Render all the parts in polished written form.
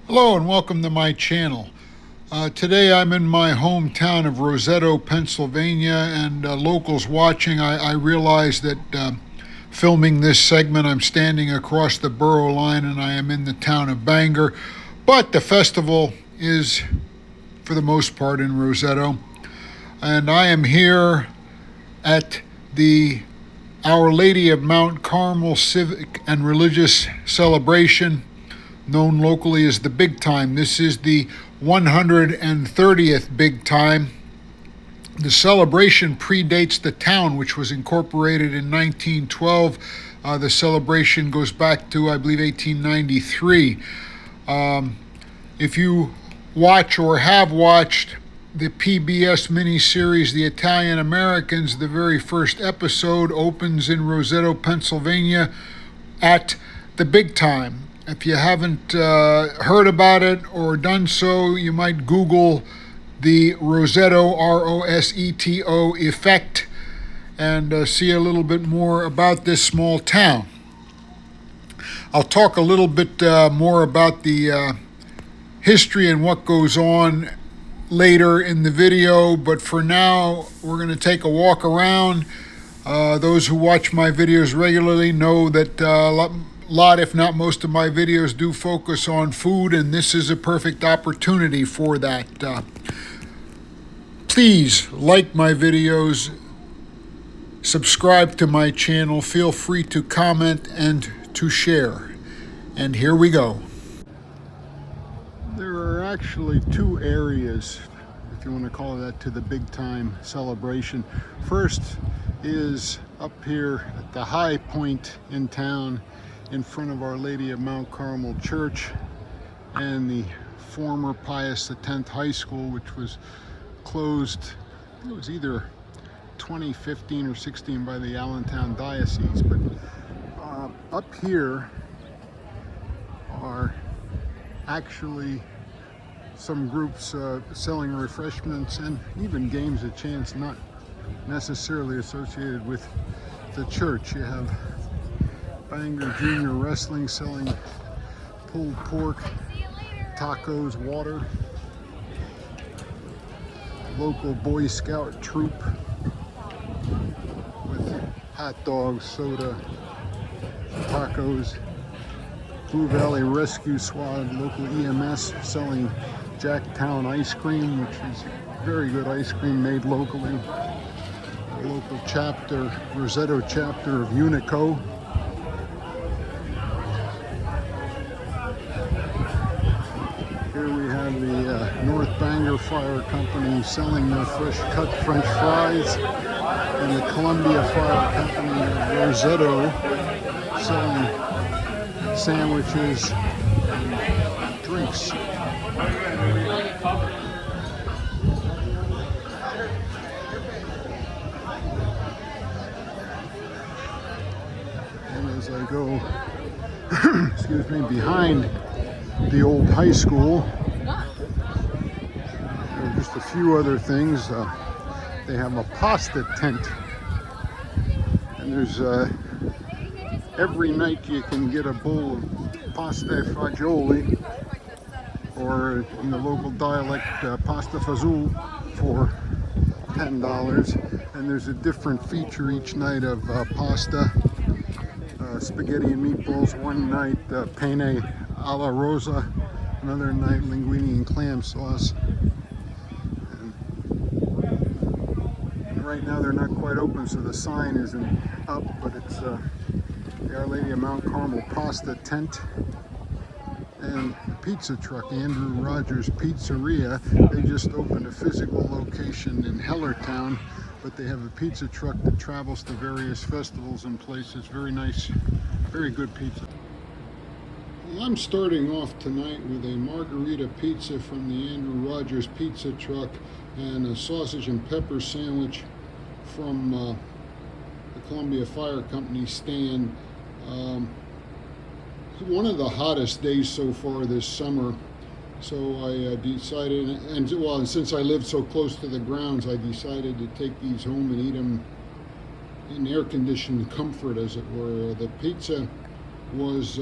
Hello and welcome to my channel. Today I'm in my hometown of Roseto, Pennsylvania, and locals watching, I realize that filming this segment I'm standing across the borough line and I am in the town of Bangor, but the festival is for the most part in Roseto, and I am here at the Our Lady of Mount Carmel civic and religious celebration, known locally as the Big Time. This is the 130th Big Time. The celebration predates the town, which was incorporated in 1912. The celebration goes back to, I believe, 1893. If you watch or have watched the PBS miniseries, The Italian Americans, the very first episode opens in Roseto, Pennsylvania at the Big Time. If you haven't heard about it or done so, you might Google the Roseto, Roseto effect, and see a little bit more about this small town. I'll talk a little bit more about the history and what goes on later in the video, but for now we're going to take a walk around. Those who watch my videos regularly know that a lot, if not most of my videos do focus on food, and this is a perfect opportunity for that. Please like my videos, subscribe to my channel, feel free to comment and to share. And here we go. There are actually two areas, if you want to call that, to the Big Time celebration. First is up here at the high point in town in front of Our Lady of Mount Carmel Church and the former Pius X High School, which was closed, it was either 2015 or 16 by the Allentown Diocese. But up here are actually some groups selling refreshments and even games of chance not necessarily associated with the church. You have Bangor Junior Wrestling selling pulled pork, tacos, water. Local Boy Scout troop with hot dogs, soda, tacos. Blue Valley Rescue Squad, local EMS, selling Jacktown ice cream, which is very good ice cream made locally. A local chapter, Roseto chapter of Unico. Here we have the North Bangor Fire Company selling their fresh cut French fries, and the Columbia Fire Company of Roseto selling sandwiches and drinks. And as I go, excuse me, behind the old high school, there are just a few other things. They have a pasta tent, and there's every night you can get a bowl of pasta fagioli, or in the local dialect, pasta fazool, for $10. And there's a different feature each night of pasta, spaghetti and meatballs. One night penne alla rosa, another night linguine and clam sauce. And right now they're not quite open, so the sign isn't up, but it's the Our Lady of Mount Carmel pasta tent and pizza truck, Andrew Rogers Pizzeria. They just opened a physical location in Hellertown, but they have a pizza truck that travels to various festivals and places. Very nice, very good pizza. I'm starting off tonight with a margarita pizza from the Andrew Rogers Pizza Truck and a sausage and pepper sandwich from the Columbia Fire Company stand. One of the hottest days so far this summer, so I decided, and since I live so close to the grounds, I decided to take these home and eat them in air-conditioned comfort, as it were. The pizza was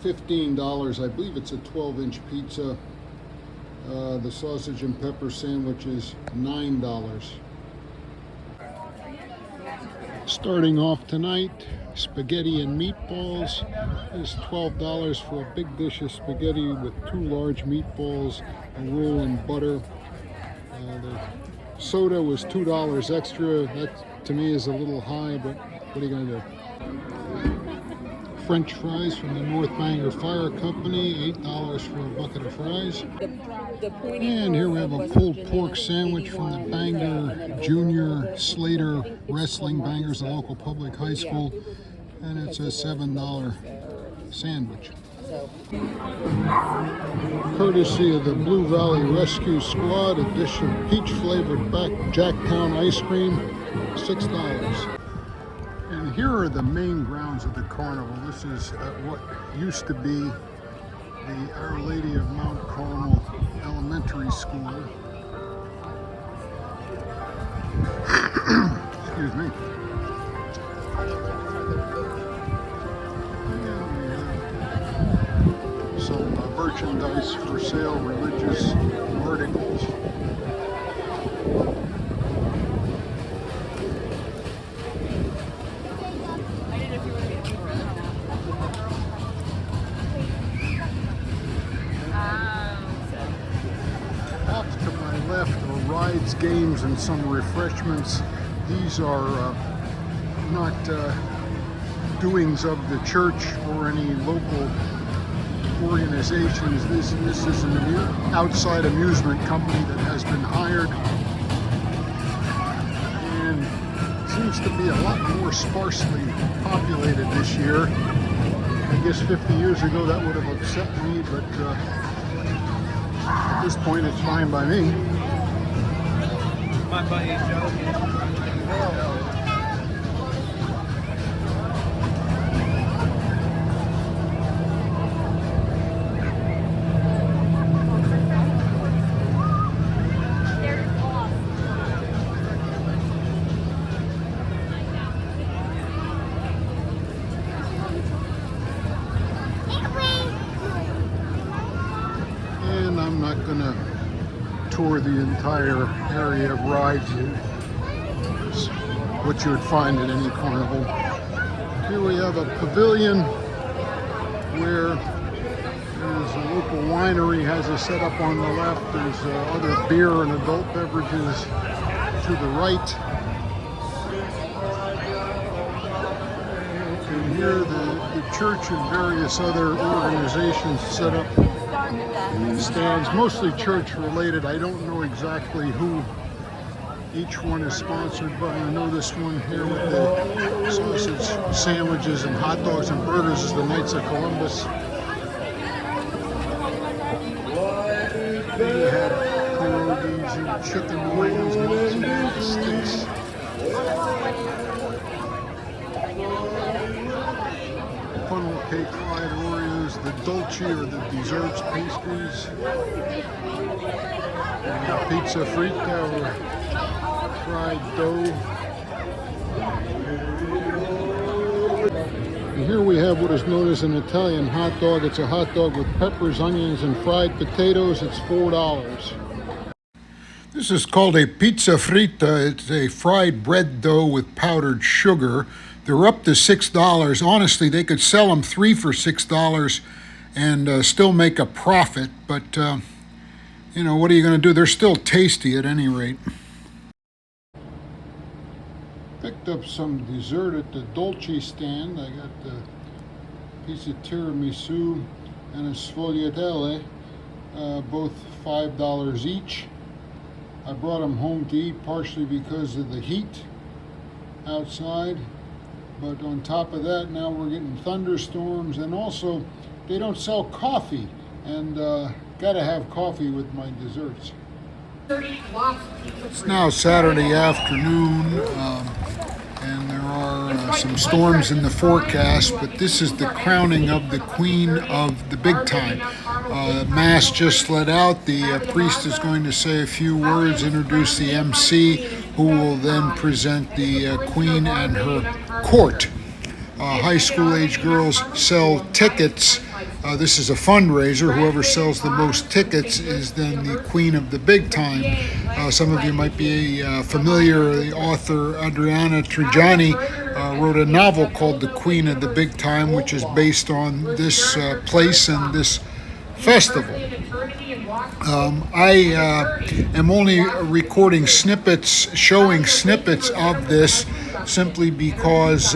$15. I believe it's a 12-inch pizza. The sausage and pepper sandwich is $9. Starting off tonight, spaghetti and meatballs is $12 for a big dish of spaghetti with 2 large meatballs, a roll and butter. The soda was $2 extra. That to me is a little high, but what are you going to do? French fries from the North Bangor Fire Company, $8 for a bucket of fries. And here we have a pulled pork sandwich from the Bangor Junior Slater Wrestling. Bangor's a local public high school, and it's a $7 sandwich. Courtesy of the Blue Valley Rescue Squad, a dish of peach-flavored Jacktown ice cream, $6. And here are the main grounds of the carnival. This is at what used to be the Our Lady of Mount Carmel Elementary School. Excuse me. Some merchandise for sale, religious articles. Off to my left are rides, games, and some refreshments. These are not doings of the church or any local organizations. This is an outside amusement company that has been hired and seems to be a lot more sparsely populated this year. I guess 50 years ago that would have upset me, but at this point it's fine by me. My buddy Joe. I'm not going to tour the entire area of rides. It's what you would find at any carnival. Here we have a pavilion where there's a local winery has a setup on the left. There's other beer and adult beverages to the right. And here the church and various other organizations set up stands, mostly church related. I don't know exactly who each one is sponsored by. I know this one here with the sausage sandwiches and hot dogs and burgers is the Knights of Columbus. They had pierogies and chicken wings and sticks. Funnel cake, fried Oreos, the dolce or the desserts, pastries, pizza frita or fried dough. And here we have what is known as an Italian hot dog. It's a hot dog with peppers, onions, and fried potatoes. It's $4. This is called a pizza frita. It's a fried bread dough with powdered sugar. They're up to $6. Honestly, they could sell them 3 for $6 and still make a profit. But, you know, what are you going to do? They're still tasty at any rate. Picked up some dessert at the dolce stand. I got the piece of tiramisu and a sfogliatelle, both $5 each. I brought them home to eat partially because of the heat outside. But on top of that, now we're getting thunderstorms, and also they don't sell coffee, and gotta have coffee with my desserts. It's now Saturday afternoon, and there are some storms in the forecast, but this is the crowning of the Queen of the Big Time. Mass just let out. The priest is going to say a few words, introduce the MC, who will then present the Queen and her court. High school age girls sell tickets This is a fundraiser. Whoever sells the most tickets is then the Queen of the Big Time. Some of you might be familiar. The author Adriana Trigiani wrote a novel called The Queen of the Big Time, which is based on this place and this festival. I am only recording snippets, showing snippets of this, simply because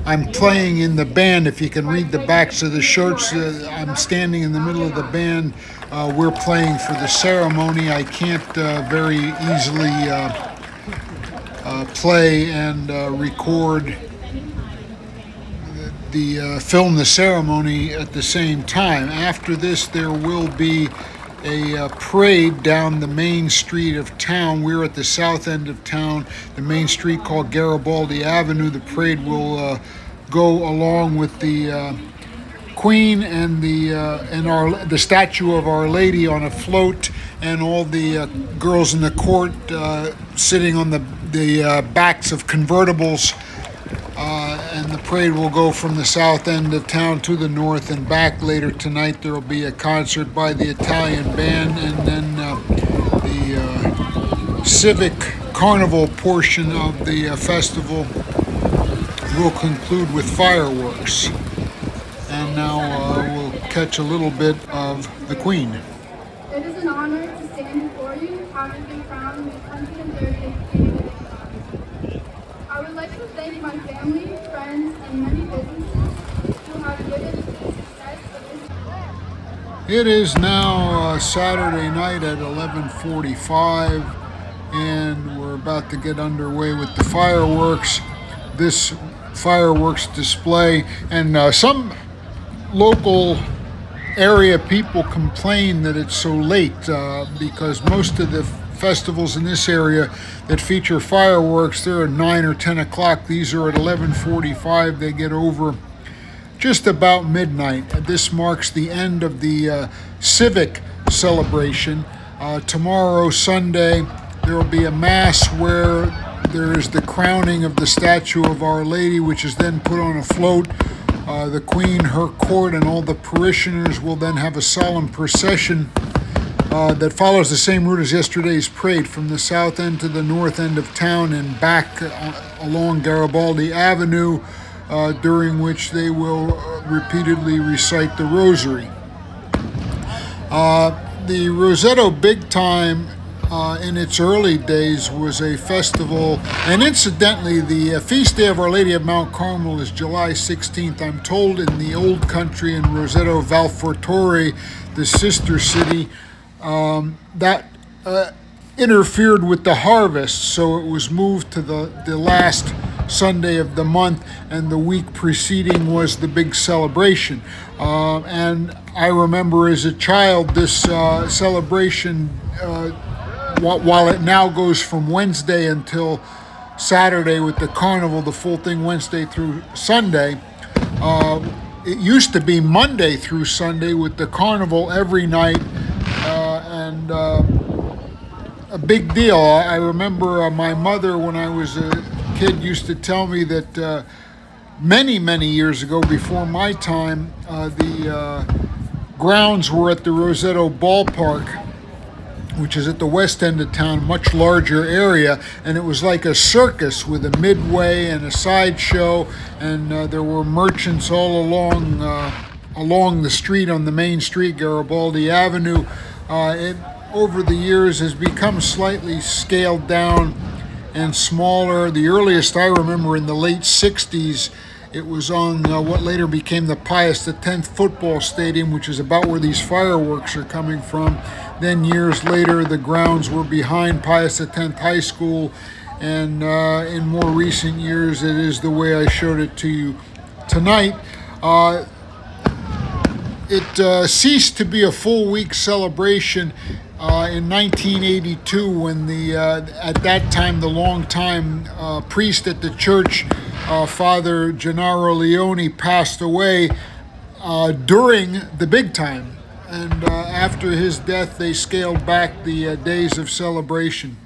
I'm playing in the band. If you can read the backs of the shirts, I'm standing in the middle of the band. We're playing for the ceremony. I can't very easily play and record the film the ceremony at the same time. After this, there will be a parade down the main street of town. We're at the south end of town, the main street called Garibaldi Avenue. The parade will go along with the Queen and the statue of Our Lady on a float, and all the girls in the court sitting on the backs of convertibles. And the parade will go from the south end of town to the north and back. Later tonight there will be a concert by the Italian band, and then the civic carnival portion of the festival will conclude with fireworks. And now we'll catch a little bit of the Queen. It is an honor to stand before you, having been crowned the 130th King of the Big Time. I would like to thank my family, friends, and many businesses who have given to the success of this. It is now Saturday night at 11:45, and we're about to get underway with the fireworks. This fireworks display, and some local area people complain that it's so late because most of the festivals in this area that feature fireworks, they're at 9 or 10 o'clock. These are at 11:45. They get over just about midnight. This marks the end of the civic celebration. Tomorrow, Sunday, there will be a mass where there is the crowning of the statue of Our Lady, which is then put on a float. The Queen, her court, and all the parishioners will then have a solemn procession that follows the same route as yesterday's parade, from the south end to the north end of town and back along Garibaldi Avenue, during which they will repeatedly recite the rosary. The Roseto Big Time in its early days was a festival, and incidentally the feast day of Our Lady of Mount Carmel is July 16th. I'm told in the old country in Roseto, Valfortore, the sister city, that interfered with the harvest, so it was moved to the last Sunday of the month, and the week preceding was the big celebration. And I remember as a child this celebration, while it now goes from Wednesday until Saturday with the carnival, the full thing Wednesday through Sunday, it used to be Monday through Sunday with the carnival every night, and a big deal. I remember my mother, when I was a kid, used to tell me that many years ago, before my time, the grounds were at the Roseto ballpark, which is at the west end of town, much larger area, and it was like a circus with a midway and a sideshow, and there were merchants all along the street, on the main street, Garibaldi Avenue. It, over the years, has become slightly scaled down and smaller. The earliest I remember in the late 60s, it was on what later became the Pius X football stadium, which is about where these fireworks are coming from. Then years later, the grounds were behind Pius X High School, and in more recent years, it is the way I showed it to you tonight. It ceased to be a full week celebration in 1982, when at that time the longtime priest at the church, Father Gennaro Leone, passed away during the big time, and after his death they scaled back the days of celebration.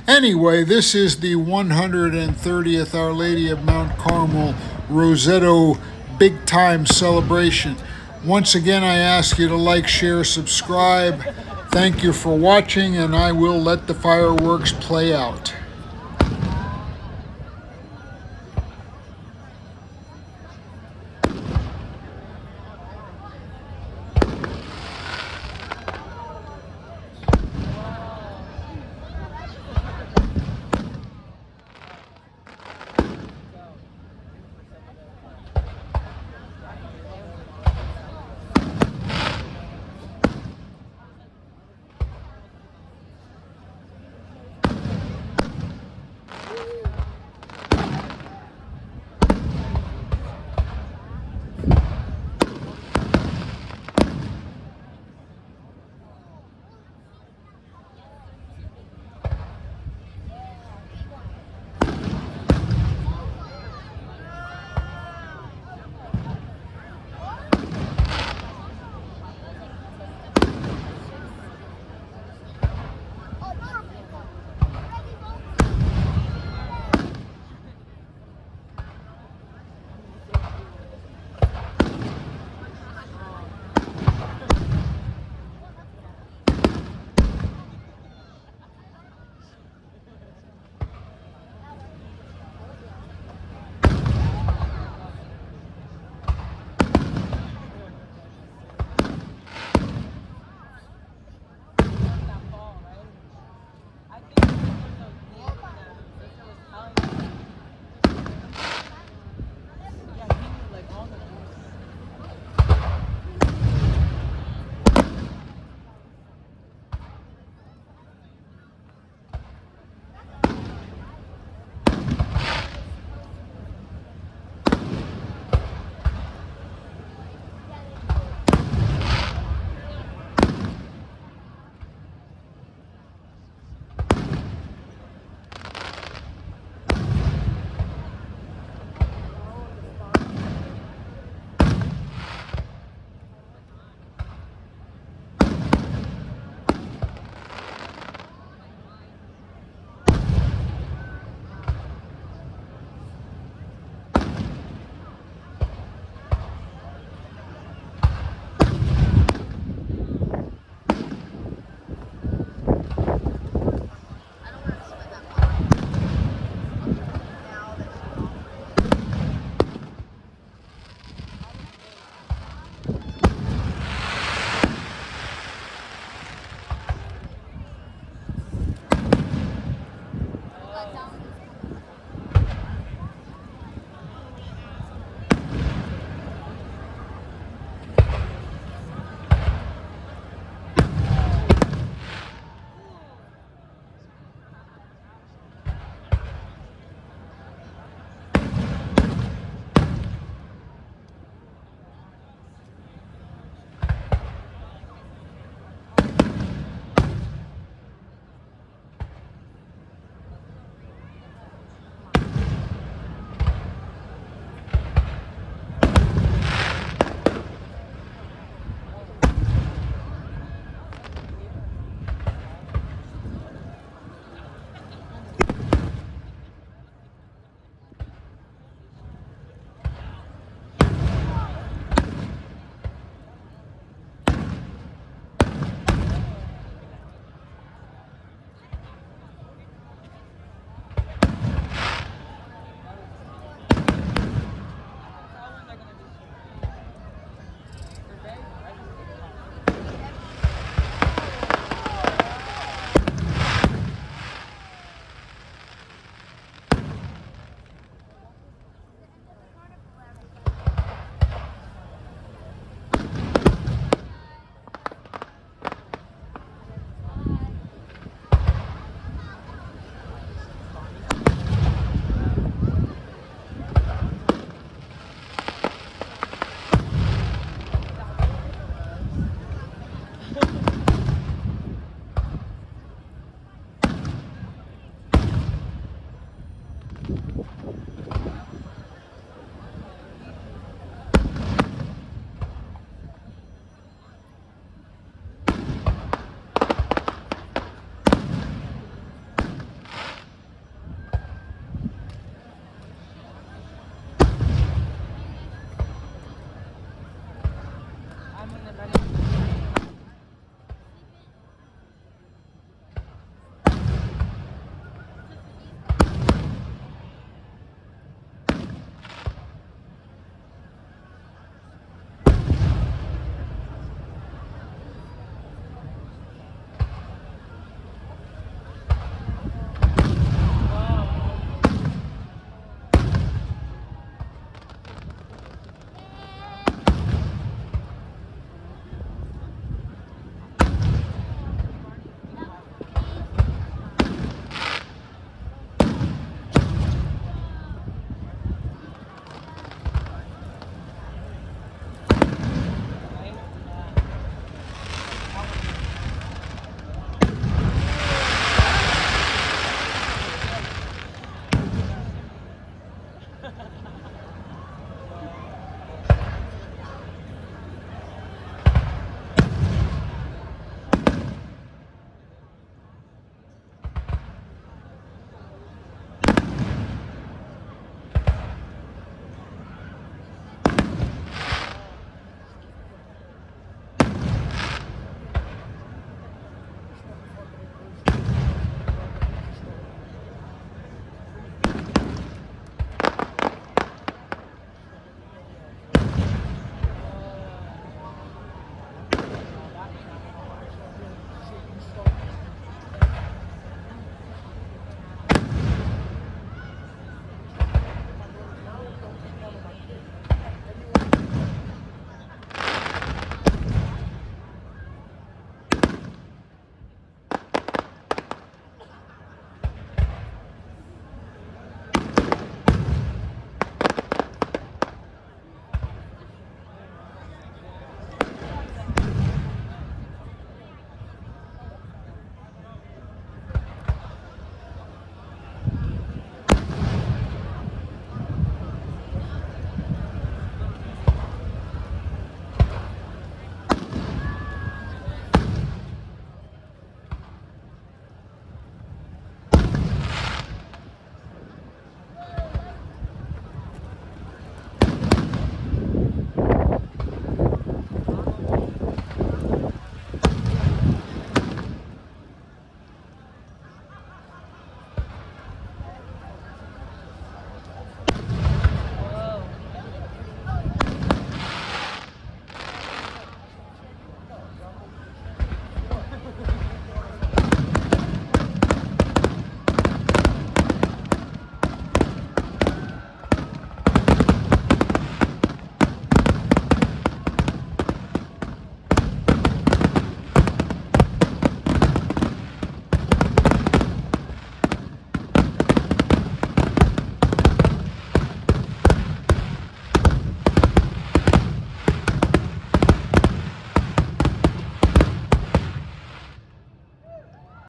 Anyway, this is the 130th Our Lady of Mount Carmel Roseto big time celebration. Once again, I ask you to like, share, subscribe. Thank you for watching, and I will let the fireworks play out.